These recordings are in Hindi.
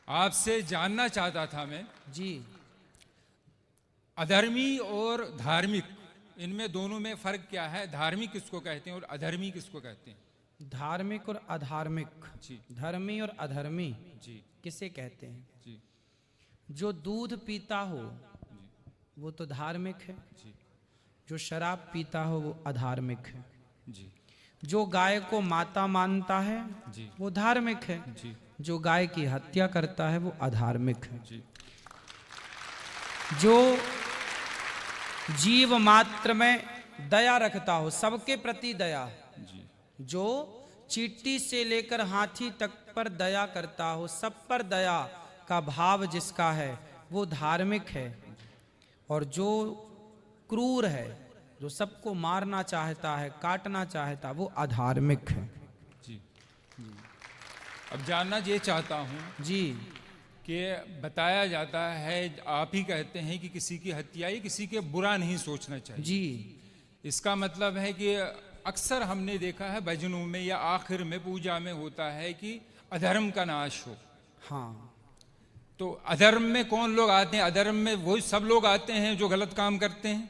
आपसे जानना चाहता था मैं जी। अधर्मी और धार्मिक, इनमें दोनों में फर्क क्या है? धार्मिक किसको कहते हैं और अधर्मी किसको कहते हैं? धार्मिक और अधार्मिक, जी धर्मी और अधर्मी जी किसे कहते हैं? जी जो दूध पीता हो वो तो धार्मिक है, जी जो शराब पीता हो वो अधार्मिक है, जी जो गाय को माता मानता है जी वो धार्मिक है, जी जो गाय की हत्या करता है वो अधार्मिक है। जी जो जीव मात्र में दया रखता हो, सबके प्रति दया, जी जो चींटी से लेकर हाथी तक पर दया करता हो, सब पर दया का भाव जिसका है वो धार्मिक है। और जो क्रूर है, जो सबको मारना चाहता है, काटना चाहता, वो अधार्मिक है। जी। अब जानना ये चाहता हूँ जी कि बताया जाता है, आप ही कहते हैं कि किसी की हत्या या किसी के बुरा नहीं सोचना चाहिए। जी इसका मतलब है कि अक्सर हमने देखा है भजनों में या आखिर में पूजा में होता है कि अधर्म का नाश हो। हाँ। तो अधर्म में कौन लोग आते हैं? अधर्म में वही सब लोग आते हैं जो गलत काम करते हैं,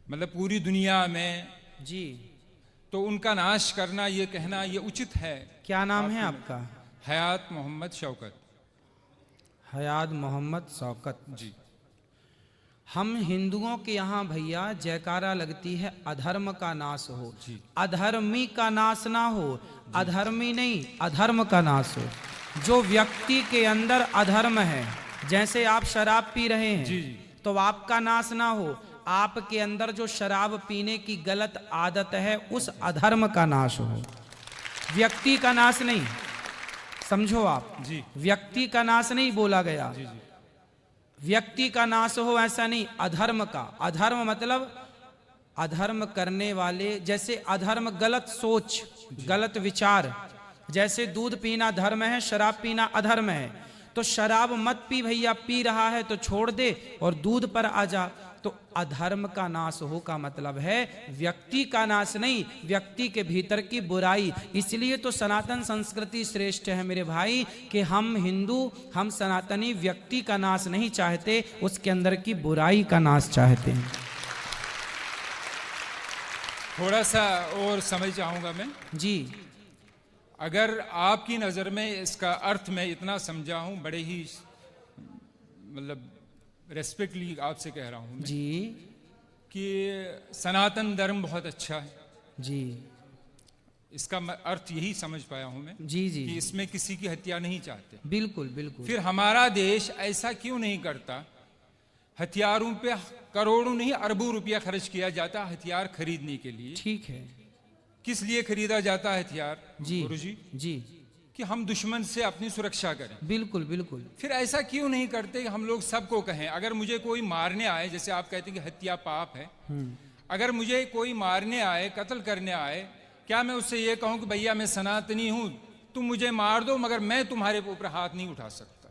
मतलब पूरी दुनिया में। जी। तो उनका नाश करना, ये कहना ये उचित है? क्या नाम है आपका? हयात मोहम्मद शौकत। हयात मोहम्मद शौकत जी। हम हिंदुओं के यहाँ भैया जयकारा लगती है अधर्म का नाश हो, जी। अधर्मी का नाश ना हो, अधर्मी नहीं अधर्म का नाश हो। जो व्यक्ति के अंदर अधर्म है, जैसे आप शराब पी रहे हैं, जी, जी। तो आपका नाश ना हो, आपके अंदर जो शराब पीने की गलत आदत है उस अधर्म का नाश हो, व्यक्ति का नाश नहीं। समझो आप, जी। व्यक्ति का नाश नहीं बोला गया, जी जी व्यक्ति का नाश हो ऐसा नहीं, अधर्म का। अधर्म मतलब अधर्म करने वाले, जैसे अधर्म गलत सोच, गलत विचार। जैसे दूध पीना धर्म है, शराब पीना अधर्म है, तो शराब मत पी भैया, पी रहा है तो छोड़ दे और दूध पर आ जा। तो अधर्म का नाश हो का मतलब है व्यक्ति का नाश नहीं, व्यक्ति के भीतर की बुराई। इसलिए तो सनातन संस्कृति श्रेष्ठ है मेरे भाई, कि हम हिंदू, हम सनातनी व्यक्ति का नाश नहीं चाहते, उसके अंदर की बुराई का नाश चाहते हैं। थोड़ा सा और समझ चाहूंगा मैं। जी। अगर आपकी नज़र में इसका अर्थ मैं इतना समझा हूं, बड़े ही मतलब रेस्पेक्टली आपसे कह रहा हूं मैं, जी कि सनातन धर्म बहुत अच्छा है। जी इसका अर्थ यही समझ पाया हूं मैं, जी जी कि इसमें किसी की हत्या नहीं चाहते। बिल्कुल बिल्कुल। फिर हमारा देश ऐसा क्यों नहीं करता? हथियारों पे करोड़ों नहीं अरबों रुपया खर्च किया जाता हथियार खरीदने के लिए। ठीक है। किस लिए खरीदा जाता है हथियार जी गुरुजी? जी कि हम दुश्मन से अपनी सुरक्षा करें। बिल्कुल बिल्कुल। फिर ऐसा क्यों नहीं करते कि हम लोग सबको कहें, अगर मुझे कोई मारने आए, जैसे आप कहते हैं कि हत्या पाप है, अगर मुझे कोई मारने आए, कत्ल करने आए, क्या मैं उससे ये कहूं कि भैया मैं सनातनी हूं, तुम मुझे मार दो मगर मैं तुम्हारे ऊपर हाथ नहीं उठा सकता?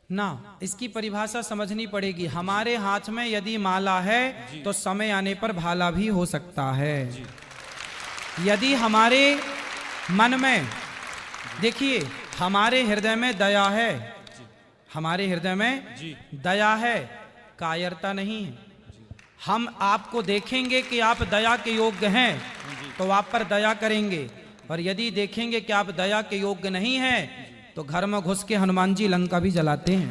ना, इसकी परिभाषा समझनी पड़ेगी। हमारे हाथ में यदि माला है तो समय आने पर भाला भी हो सकता है। यदि हमारे मन में, देखिए हमारे हृदय में दया है, हमारे हृदय में दया है, कायरता नहीं है। हम आपको देखेंगे कि आप दया के योग्य हैं तो आप पर दया करेंगे, और यदि देखेंगे कि आप दया के योग्य नहीं हैं तो घर में घुस के हनुमान जी लंका भी जलाते हैं।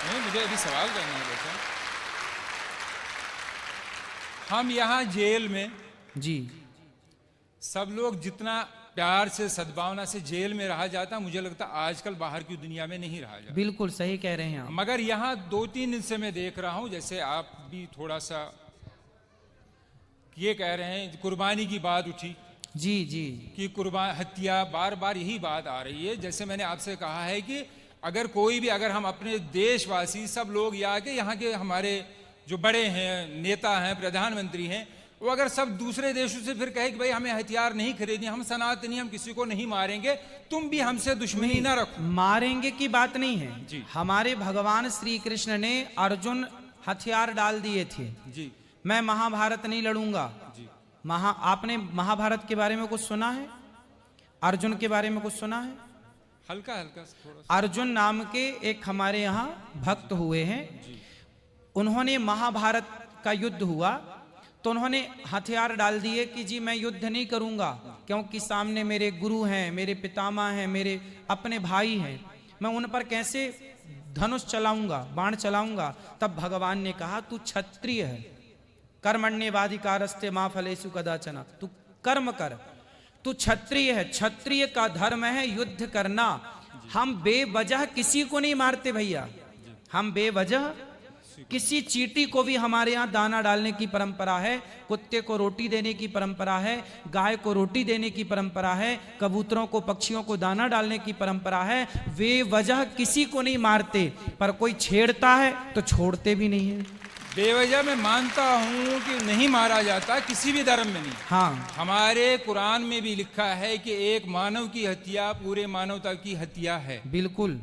नहीं, मुझे अभी सवाल करना है बेटा। हम यहाँ जेल में जी सब लोग जितना प्यार से सद्भावना से जेल में रहा जाता, मुझे लगता आजकल बाहर की दुनिया में नहीं रहा जाता। बिल्कुल सही कह रहे हैं आप। मगर यहाँ 2-3 दिन से मैं देख रहा हूँ, जैसे आप भी थोड़ा सा ये कह रहे हैं, कुर्बानी की बात उठी। जी जी कि कुर्बान हत्या, बार बार यही बात आ रही है। जैसे मैंने आपसे कहा है कि अगर कोई भी, अगर हम अपने देशवासी सब लोग या के यहाँ के हमारे जो बड़े हैं, नेता हैं, प्रधानमंत्री हैं, वो अगर सब दूसरे देशों से फिर कहे कि भाई हमें हथियार नहीं खरीदने, हम सनातनी, हम किसी को नहीं मारेंगे, तुम भी हमसे दुश्मनी ना रखो। मारेंगे की बात नहीं है जी। हमारे भगवान श्री कृष्ण ने अर्जुन हथियार डाल दिए थे जी। मैं महाभारत नहीं लड़ूंगा जी। आपने महाभारत के बारे में कुछ सुना है? अर्जुन के बारे में कुछ सुना है? हल्का हल्का थोड़ा सा। अर्जुन नाम के एक हमारे यहाँ भक्त हुए हैं। उन्होंने महाभारत का युद्ध हुआ तो उन्होंने हथियार डाल दिए कि जी मैं युद्ध नहीं करूंगा, क्योंकि सामने मेरे गुरु हैं, मेरे पितामह हैं, मेरे अपने भाई हैं, मैं उन पर कैसे धनुष चलाऊंगा, बाण चलाऊंगा। तब भगवान ने कहा तू क्षत्रिय है, कर्मण्येवाधिकारस्ते मा फलेषु कदाचन, तू कर्म कर, तू क्षत्रिय है, क्षत्रिय का धर्म है युद्ध करना। हम बेवजह किसी को नहीं मारते भैया, हम बेवजह किसी चींटी को भी हमारे यहाँ दाना डालने की परंपरा है, कुत्ते को रोटी देने की परंपरा है, गाय को रोटी देने की परंपरा है, कबूतरों को पक्षियों को दाना डालने की परंपरा है। बेवजह किसी को नहीं मारते, पर कोई छेड़ता है तो छोड़ते भी नहीं है। बेवजह मैं मानता हूँ कि नहीं मारा जाता, किसी भी धर्म में नहीं। हाँ, हमारे कुरान में भी लिखा है कि एक मानव की हत्या पूरे मानवता की हत्या है। बिल्कुल।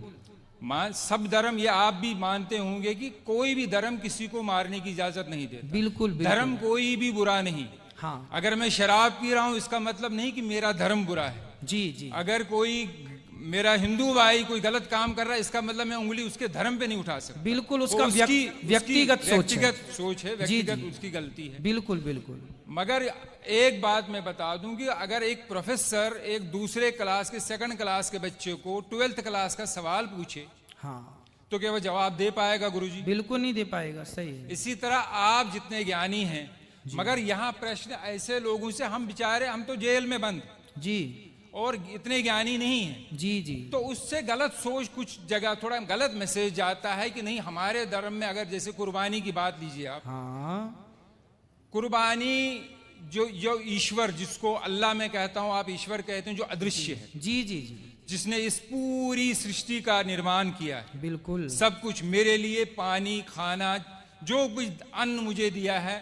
सब धर्म, ये आप भी मानते होंगे कि कोई भी धर्म किसी को मारने की इजाजत नहीं देता। बिल्कुल, बिल्कुल। धर्म कोई भी बुरा नहीं। हाँ, अगर मैं शराब पी रहा हूँ इसका मतलब नहीं कि मेरा धर्म बुरा है। जी जी। अगर कोई मेरा हिंदू भाई कोई गलत काम कर रहा है इसका मतलब मैं उंगली उसके धर्म पे नहीं उठा सकता। बिल्कुल, उसका व्यक्तिगत सोच है, व्यक्तिगत उसकी गलती है। बिल्कुल बिल्कुल। मगर एक बात मैं बता दूं कि अगर एक प्रोफेसर एक दूसरे क्लास के सेकंड क्लास के बच्चे को 12th क्लास का सवाल पूछे, हाँ, तो क्या वो जवाब दे पाएगा गुरुजी? बिल्कुल नहीं दे पाएगा। सही है। इसी तरह आप जितने ज्ञानी हैं, मगर यहाँ प्रश्न ऐसे लोगों से, हम बेचारे, हम तो जेल में बंद जी, और इतने ज्ञानी नहीं हैं। जी जी। तो उससे गलत सोच, कुछ जगह थोड़ा गलत मैसेज जाता है कि नहीं हमारे धर्म में, अगर जैसे कुर्बानी की बात लीजिए आप, हाँ, कुर्बानी जो ईश्वर, जिसको अल्लाह मैं कहता हूं, आप ईश्वर कहते हैं, जो अदृश्य है, जी जी जी, जिसने इस पूरी सृष्टि का निर्माण किया है, बिल्कुल सब कुछ मेरे लिए, पानी, खाना, जो कुछ अन्न मुझे दिया है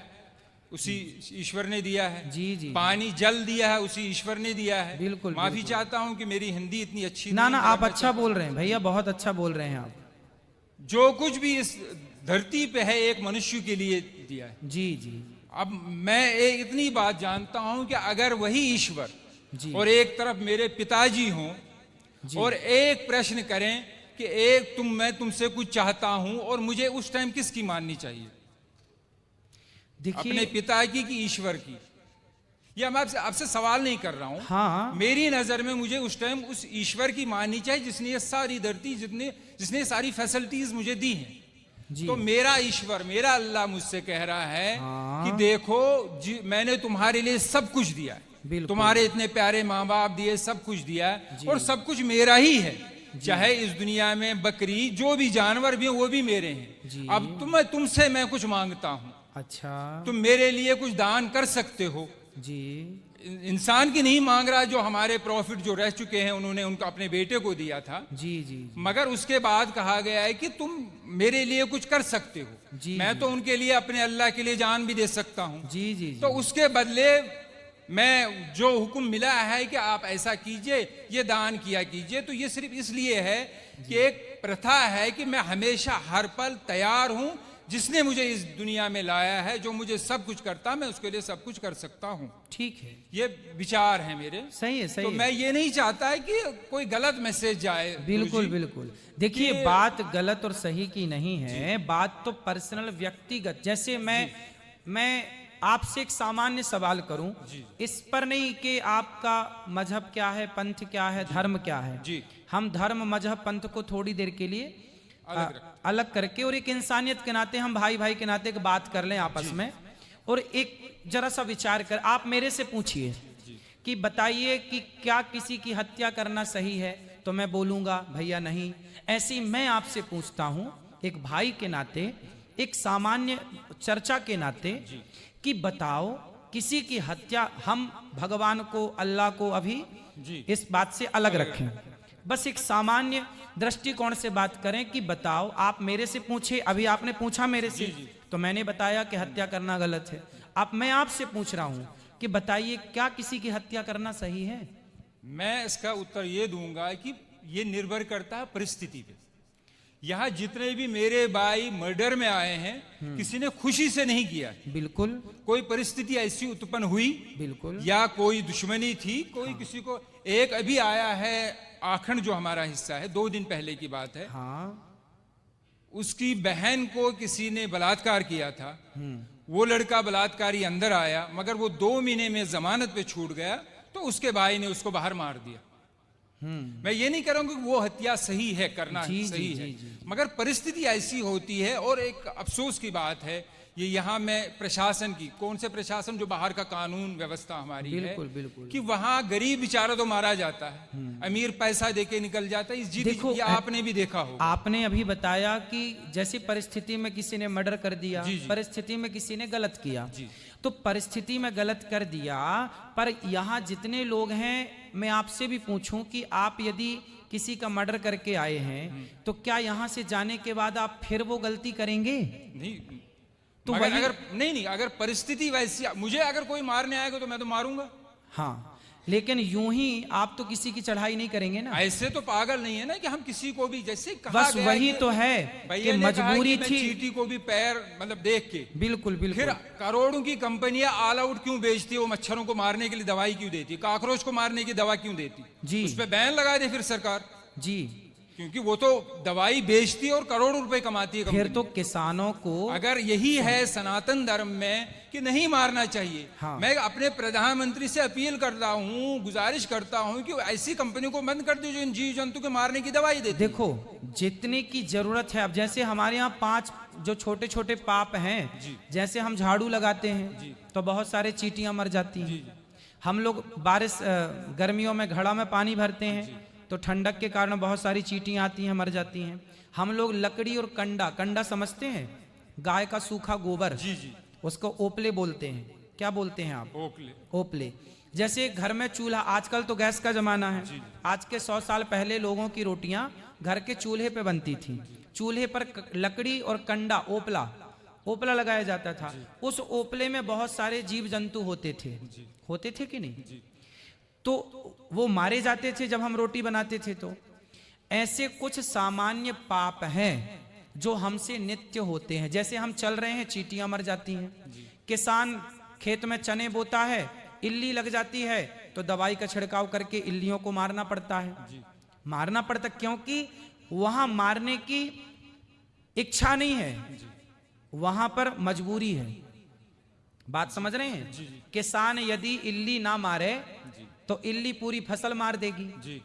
उसी ईश्वर ने दिया है। जी जी। पानी, जल दिया है उसी ईश्वर ने दिया है। बिल्कुल। माफी बिल्कुल। चाहता हूं कि मेरी हिंदी इतनी अच्छी ना नहीं, ना, आप अच्छा बोल रहे हैं भैया, बहुत अच्छा बोल रहे हैं आप। जो कुछ भी इस धरती पे है एक मनुष्य के लिए दिया है। जी जी अब मैं इतनी बात जानता हूं कि अगर वही ईश्वर जी, और एक तरफ मेरे पिताजी हों और एक प्रश्न करें कि मैं तुमसे कुछ चाहता हूं, और मुझे उस टाइम किसकी माननी चाहिए? अपने देखिए, पिता की कि ईश्वर की? या मैं आपसे सवाल नहीं कर रहा हूं। हाँ, मेरी नजर में मुझे उस टाइम उस ईश्वर की माननी चाहिए जिसने ये सारी धरती, जिसने सारी फैसिलिटीज मुझे दी हैं। जी, तो मेरा ईश्वर, मेरा अल्लाह मुझसे कह रहा है हाँ, कि देखो मैंने तुम्हारे लिए सब कुछ दिया है, बिल्कुल, तुम्हारे इतने प्यारे माँ बाप दिए, सब कुछ दिया है, और सब कुछ मेरा ही है। चाहे इस दुनिया में बकरी, जो भी जानवर भी हैं वो भी मेरे हैं। अब तुमसे मैं कुछ मांगता हूँ, अच्छा, तुम मेरे लिए कुछ दान कर सकते हो। जी, इंसान की नहीं मांग रहा, जो हमारे प्रॉफिट जो रह चुके हैं उन्होंने उनको अपने बेटे को दिया था। जी जी, मगर उसके बाद कहा गया है कि तुम मेरे लिए कुछ कर सकते हो। जी, मैं तो उनके लिए, अपने अल्लाह के लिए जान भी दे सकता हूँ। जी जी, तो उसके बदले मैं जो हुक्म मिला है कि आप ऐसा कीजिए, ये दान किया कीजिए, तो ये सिर्फ इसलिए है कि एक प्रथा है कि मैं हमेशा हर पल तैयार हूं, जिसने मुझे इस दुनिया में लाया है, जो मुझे सब कुछ करता, मैं उसके लिए सब कुछ कर सकता हूं। ठीक है, ये विचार है मेरे। सही है, सही तो है। मैं ये नहीं चाहता है कि कोई गलत मैसेज जाए। बिल्कुल गुरुजी। बिल्कुल। देखिए, बात गलत और सही की नहीं है, बात तो पर्सनल, व्यक्तिगत। जैसे मैं आपसे एक सामान्य सवाल करूं, इस पर नहीं कि आपका मजहब क्या है, पंथ क्या है, धर्म क्या है। जी। हम धर्म, मजहब, पंथ को थोड़ी देर के लिए अलग करके, और एक इंसानियत के नाते, हम भाई भाई के नाते एक बात कर लें आपस में, और एक जरा सा विचार कर, आप मेरे से पूछिए कि बताइए कि क्या किसी की हत्या करना सही है, तो मैं बोलूंगा भैया नहीं। ऐसी मैं आपसे पूछता हूं एक भाई के नाते, एक सामान्य चर्चा के नाते, कि बताओ किसी की हत्या, हम भगवान को, अल्लाह को अभी इस बात से अलग रखें, बस एक सामान्य दृष्टिकोण से बात करें कि बताओ, आप मेरे से पूछे, अभी आपने पूछा मेरे से, तो मैंने बताया कि हत्या करना गलत है। अब मैं आपसे पूछ रहा हूं कि बताइए, क्या किसी की हत्या करना सही है? मैं इसका उत्तर ये दूंगा कि ये निर्भर करता है परिस्थिति पे। यहाँ जितने भी मेरे भाई मर्डर में आए हैं, किसी ने खुशी से नहीं किया। बिल्कुल, कोई परिस्थिति ऐसी उत्पन्न हुई, बिल्कुल, या कोई दुश्मनी थी, कोई किसी को। एक अभी आया है आखंड जो हमारा हिस्सा है, 2 दिन पहले की बात है, हाँ, उसकी बहन को किसी ने बलात्कार किया था। वो लड़का बलात्कारी अंदर आया, मगर वो 2 महीने में जमानत पे छूट गया, तो उसके भाई ने उसको बाहर मार दिया। मैं ये नहीं कह रहा हूं कि वो हत्या सही है, करना जी, सही जी, है, जी, जी। मगर परिस्थिति ऐसी होती है। और एक अफसोस की बात है, ये यहाँ में प्रशासन की, कौन से प्रशासन, जो बाहर का कानून व्यवस्था हमारी बिल्कुल, है, बिल्कुल। कि वहां गरीब बेचारा तो मारा जाता है, अमीर पैसा देके निकल जाता है। इस जी देखो, ये आपने भी देखा होगा। आपने अभी बताया कि जैसे परिस्थिति में किसी ने मर्डर कर दिया, जी, जी। परिस्थिति में किसी ने गलत किया, जी। तो परिस्थिति में गलत कर दिया, पर यहाँ जितने लोग हैं, मैं आपसे भी पूछूं कि आप यदि किसी का मर्डर करके आए हैं, तो क्या यहाँ से जाने के बाद आप फिर वो गलती करेंगे? नहीं, तो मगर वही- अगर नहीं, अगर परिस्थिति वैसी, मुझे अगर कोई मारने आएगा तो मैं तो मारूंगा। हाँ, लेकिन यूं ही आप तो किसी की चढ़ाई नहीं करेंगे ना। ऐसे तो पागल नहीं है ना कि हम किसी को भी, जैसे कहा बस गया वही कि तो है भैया कि ने कहा मजबूरी कि मैं थी। चींटी को भी पैर मतलब देख के, बिल्कुल, फिर बिल्कुल। करोड़ों की कंपनियां ऑल आउट क्यों बेचती है? वो मच्छरों को मारने के लिए दवाई क्यों देती, काकरोच को मारने की दवा क्यों देती? जी। उस पर बैन लगा दे फिर सरकार, जी, क्योंकि वो तो दवाई बेचती है और करोड़ों रुपए कमाती है फिर कंपनी। तो किसानों को, अगर यही है सनातन धर्म में कि नहीं मारना चाहिए, हाँ। मैं अपने प्रधानमंत्री से अपील करता हूँ, गुजारिश करता हूँ कि ऐसी कंपनी को बंद कर दो जो इन जीव जंतु के मारने की दवाई देती है। देखो जितने की जरूरत है, अब जैसे हमारे यहाँ 5 जो छोटे छोटे पाप हैं, जी। जैसे हम झाड़ू लगाते जी। हैं तो बहुत सारे चींटियां मर जाती जी, हैं। जी। हम लोग बारिश गर्मियों में घड़ा में पानी भरते हैं, तो ठंडक के कारण बहुत सारी चींटियां आती हैं, मर जाती हैं। हम लोग लकड़ी और कंडा समझते हैं, गाय का सूखा गोबर, जी, जी। उसको ओपले बोलते हैं। क्या बोलते हैं आप? ओकले। ओपले। जैसे घर में चूल्हा, आजकल तो गैस का जमाना है, जी। आज के 100 साल पहले लोगों की रोटियां घर के चूल्हे पे बनती थी। चूल्हे पर लकड़ी और कंडा, ओपला लगाया जाता था। उस ओपले में बहुत सारे जीव जंतु होते थे, होते थे कि नहीं? जी। तो वो मारे जाते थे जब हम रोटी बनाते थे। तो ऐसे कुछ सामान्य पाप हैं जो हमसे नित्य होते हैं। जैसे हम चल रहे हैं, चींटियां मर जाती हैं। किसान खेत में चने बोता है, इल्ली लग जाती है, तो दवाई का छिड़काव करके इल्लियों को मारना पड़ता है। मारना पड़ता क्योंकि वहां मारने की इच्छा नहीं है, वहां पर मजबूरी है। बात समझ रहे हैं? किसान यदि इल्ली ना मारे तो इल्ली पूरी फसल मार देगी। जी।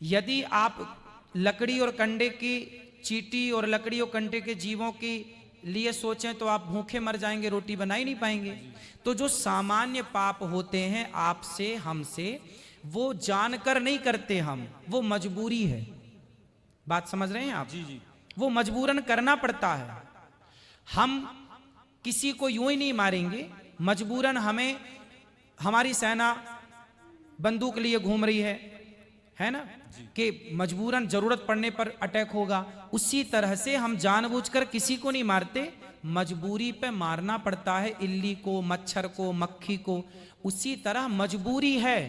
यदि आप लकड़ी और कंडे की, चींटी और लकड़ी और कंडे के जीवों के लिए सोचें तो आप भूखे मर जाएंगे, रोटी बना ही नहीं पाएंगे। तो जो सामान्य पाप होते हैं आपसे, हमसे, वो जानकर नहीं करते हम, वो मजबूरी है। बात समझ रहे हैं आप? जी, जी। वो मजबूरन करना पड़ता है। हम किसी को यूं ही नहीं मारेंगे, मजबूरन हमें, हमारी सेना बंदूक लिए घूम रही है ना, कि मजबूरन जरूरत पड़ने पर अटैक होगा। उसी तरह से हम जानबूझकर किसी को नहीं मारते, मजबूरी पे मारना पड़ता है इल्ली को, मच्छर को, मक्खी को। उसी तरह मजबूरी है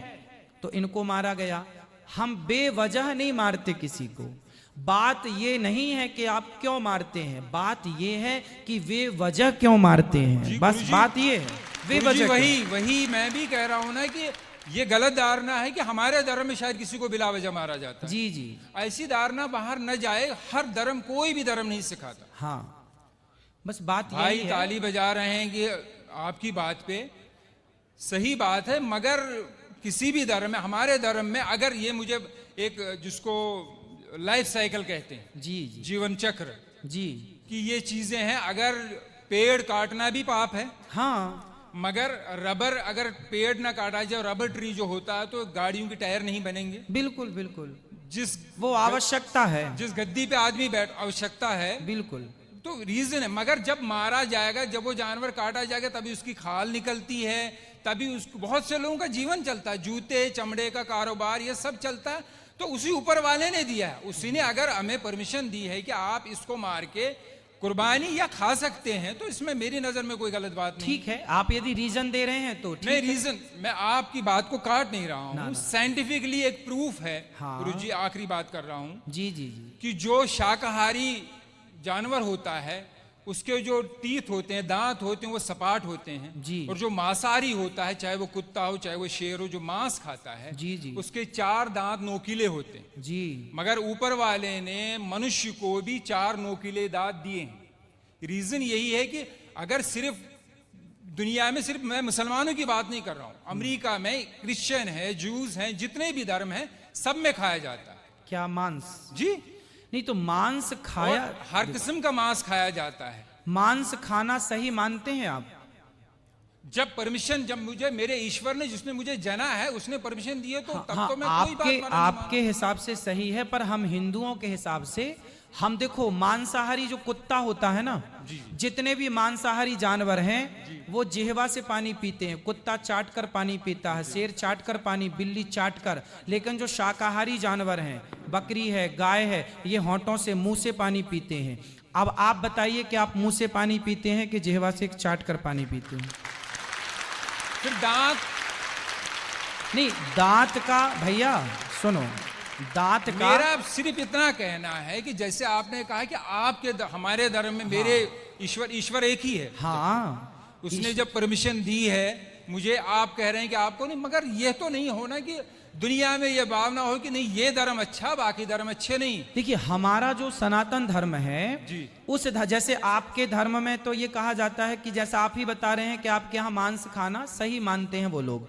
तो इनको मारा गया। हम बेवजह नहीं मारते किसी को। बात ये नहीं है कि आप क्यों मारते हैं, बात ये है कि वे वजह क्यों मारते हैं। बस गुरुजी, बात ये है, वे गुरुजी, वजह क्यों। वही मैं भी कह रहा हूं ना कि ये गलत धारणा है कि हमारे धर्म में शायद किसी को बिला वजह मारा जाता है। जी जी, ऐसी धारणा बाहर न जाए। हर धर्म, कोई भी धर्म नहीं सिखाता। हाँ, बस बात भाई यही है। ताली बजा रहे हैं कि आपकी बात पे सही बात है, मगर किसी भी धर्म में, हमारे धर्म में, अगर ये मुझे एक, जिसको लाइफ साइकिल कहते हैं, जी जी जीवन चक्र, जी, कि ये चीजें हैं। अगर पेड़ काटना भी पाप है, हाँ, मगर रबर, अगर पेड़ ना काटा जाए, रबर ट्री जो होता है, तो गाड़ियों के टायर नहीं बनेंगे। बिल्कुल बिल्कुल, जिस वो आवश्यकता है। जिस गद्दी पे आदमी बैठ, आवश्यकता है, बिल्कुल, तो रीजन है। मगर जब मारा जाएगा, जब वो जानवर काटा जाएगा, तभी उसकी खाल निकलती है, तभी उसको, बहुत से लोगों का जीवन चलता है, जूते चमड़े का कारोबार, ये सब चलता है। तो उसी ऊपर वाले ने दिया है, उसी ने अगर हमें परमिशन दी है कि आप इसको मार के कुर्बानी या खा सकते हैं, तो इसमें मेरी नजर में कोई गलत बात नहीं। ठीक है, आप यदि रीजन दे रहे हैं तो ठीक मैं है। रीजन, मैं आपकी बात को काट नहीं रहा ना, हूँ, ना। साइंटिफिकली एक प्रूफ है। हाँ। गुरुजी, आखिरी बात कर रहा हूँ जी जी जी, कि जो शाकाहारी जानवर होता है उसके जो टीथ होते हैं, दांत होते हैं, वो सपाट होते हैं जी। और जो मांसाहारी होता है, चाहे वो कुत्ता हो चाहे वो शेर हो, जो मांस खाता है जी जी उसके 4 दांत नोकीले होते हैं। जी। मगर ऊपर वाले ने मनुष्य को भी 4 नोकीले दांत दिए हैं। रीजन यही है कि अगर सिर्फ दुनिया में, सिर्फ मैं मुसलमानों की बात नहीं कर रहा हूं, अमेरिका में क्रिश्चियन है, जूस हैं, जितने भी धर्म हैं, सब में खाया जाता है। क्या मांस? जी। नहीं तो मांस खाया, और हर किस्म का मांस खाया जाता है। मांस खाना सही मानते हैं आप? जब परमिशन, जब मुझे मेरे ईश्वर ने, जिसने मुझे जना है, उसने परमिशन दी है, तो तब हाँ, तो मैं कोई बात मानूंगा। आपके हिसाब से सही है, पर हम हिंदुओं के हिसाब से, हम देखो मांसाहारी जो कुत्ता होता है ना, जितने भी मांसाहारी जानवर हैं वो जिह्वा से पानी पीते हैं। कुत्ता चाट कर पानी पीता है, शेर चाट कर पानी, बिल्ली चाट कर। लेकिन जो शाकाहारी जानवर हैं, बकरी है, गाय है, ये होंठों से, मुंह से पानी पीते हैं। अब आप बताइए कि आप मुंह से पानी पीते हैं कि जिह्वा से चाट कर पानी पीते हैं? फिर दांत, नहीं दांत का, भैया सुनो, दांत का, मेरा सिर्फ इतना कहना है कि जैसे आपने कहा कि आपके हमारे धर्म में मेरे ईश्वर एक ही है। हाँ, उसने जब परमिशन दी है मुझे, आप कह रहे हैं कि आपको नहीं, मगर यह तो नहीं होना कि दुनिया में यह भावना हो कि नहीं ये धर्म अच्छा, बाकी धर्म अच्छे नहीं। देखिए हमारा जो सनातन धर्म है जी, उस जैसे आपके धर्म में तो ये कहा जाता है कि जैसा आप ही बता रहे हैं कि आपके यहाँ मांस खाना सही मानते हैं वो लोग,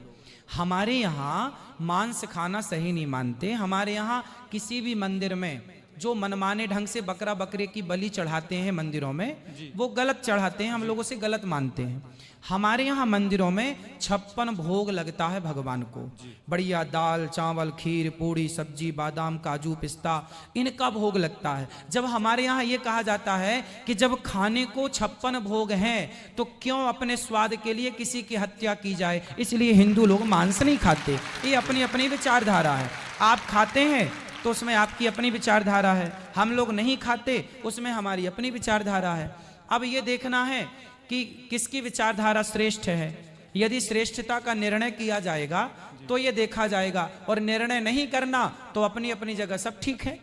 हमारे यहाँ मांस खाना सही नहीं मानते। हमारे यहाँ किसी भी मंदिर में जो मनमाने ढंग से बकरा बकरे की बलि चढ़ाते हैं मंदिरों में, वो गलत चढ़ाते हैं, हम लोगों से गलत मानते हैं। हमारे यहाँ मंदिरों में 56 भोग लगता है भगवान को, बढ़िया दाल चावल खीर पूड़ी सब्जी बादाम काजू पिस्ता, इनका भोग लगता है। जब हमारे यहाँ ये कहा जाता है कि जब खाने को 56 भोग हैं तो क्यों अपने स्वाद के लिए किसी की हत्या की जाए, इसलिए हिंदू लोग मांस नहीं खाते। ये अपनी अपनी विचारधारा है, आप खाते हैं तो उसमें आपकी अपनी विचारधारा है, हम लोग नहीं खाते उसमें हमारी अपनी विचारधारा है। अब ये देखना है कि किसकी विचारधारा श्रेष्ठ है। यदि श्रेष्ठता का निर्णय किया जाएगा तो ये देखा जाएगा, और निर्णय नहीं करना तो अपनी अपनी जगह सब ठीक है।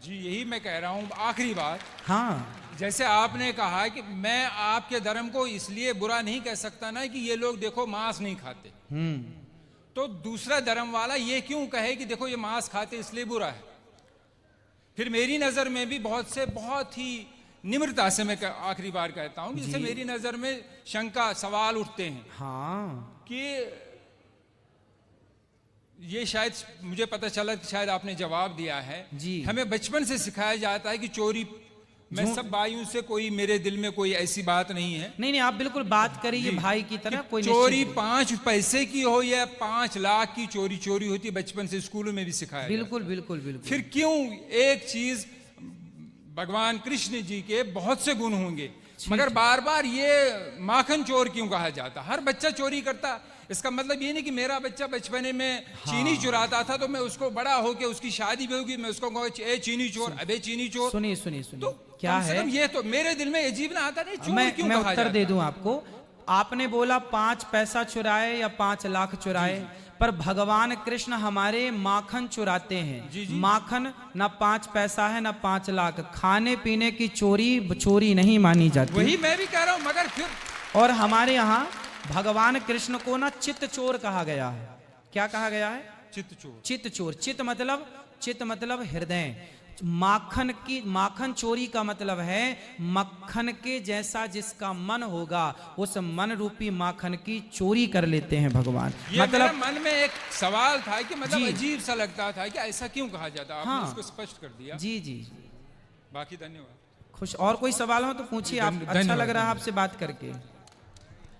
जी यही मैं कह रहा हूँ। आखिरी बात, हाँ, जैसे आपने कहा कि मैं आपके धर्म को इसलिए बुरा नहीं कह सकता ना कि ये लोग देखो मांस नहीं खाते, तो दूसरा धर्म वाला ये क्यों कहे कि देखो ये मांस खाते इसलिए बुरा है। फिर मेरी नजर में भी बहुत ही निम्रता से मैं आखिरी बार कहता हूं, जैसे मेरी नजर में शंका सवाल उठते हैं हाँ, कि ये शायद मुझे पता चला कि शायद आपने जवाब दिया है जी। हमें बचपन से सिखाया जाता है कि चोरी, मैं सब भाइयों से, कोई मेरे दिल में कोई ऐसी बात नहीं है। नहीं आप बिल्कुल बात करिए भाई की तरह। कोई चोरी 5 पैसे की हो या 5 लाख की चोरी होती है, बचपन से स्कूलों में भी सिखाया बिल्कुल बिल्कुल बिल्कुल। फिर क्यों एक चीज, भगवान कृष्ण जी के बहुत से गुण होंगे, मगर बार बार ये माखन चोर क्यों कहा जाता? हर बच्चा चोरी करता, इसका मतलब ये नहीं कि मेरा बच्चा बचपने में चीनी चुराता था तो मैं उसको बड़ा होके उसकी शादी भी होगी मैं उसको कहूँ ए चीनी चोर, अबे चीनी चोर। सुनिए सुनिए सुनिए, क्या है ये तो मेरे दिल में अजीब ना आता नहीं, चोर क्यों मैं कहा उत्तर जाता? दे दूं आपको। आपने बोला 5 पैसा चुराए या 5 लाख चुराए, पर भगवान कृष्ण हमारे माखन चुराते हैं। माखन ना 5 पैसा है ना 5 लाख, खाने पीने की चोरी नहीं मानी जाती। वही मैं भी कह रहा हूँ, मगर फिर और हमारे यहाँ भगवान कृष्ण को ना चित्त चोर कहा गया है। क्या कहा गया है? चित्त चोर। चित्त चोर, चित्त मतलब हृदय। माखन चोरी का मतलब है मक्खन के जैसा जिसका मन होगा उस मन रूपी माखन की चोरी कर लेते हैं भगवान। ये मतलब मेरे मन में एक सवाल था कि मतलब अजीब सा लगता था कि ऐसा क्यों कहा जाता, आपने हाँ, उसको स्पष्ट कर दिया। जी जी, बाकी धन्यवाद। खुश। और कोई सवाल हो तो पूछिए आप, अच्छा लग रहा है आपसे बात करके।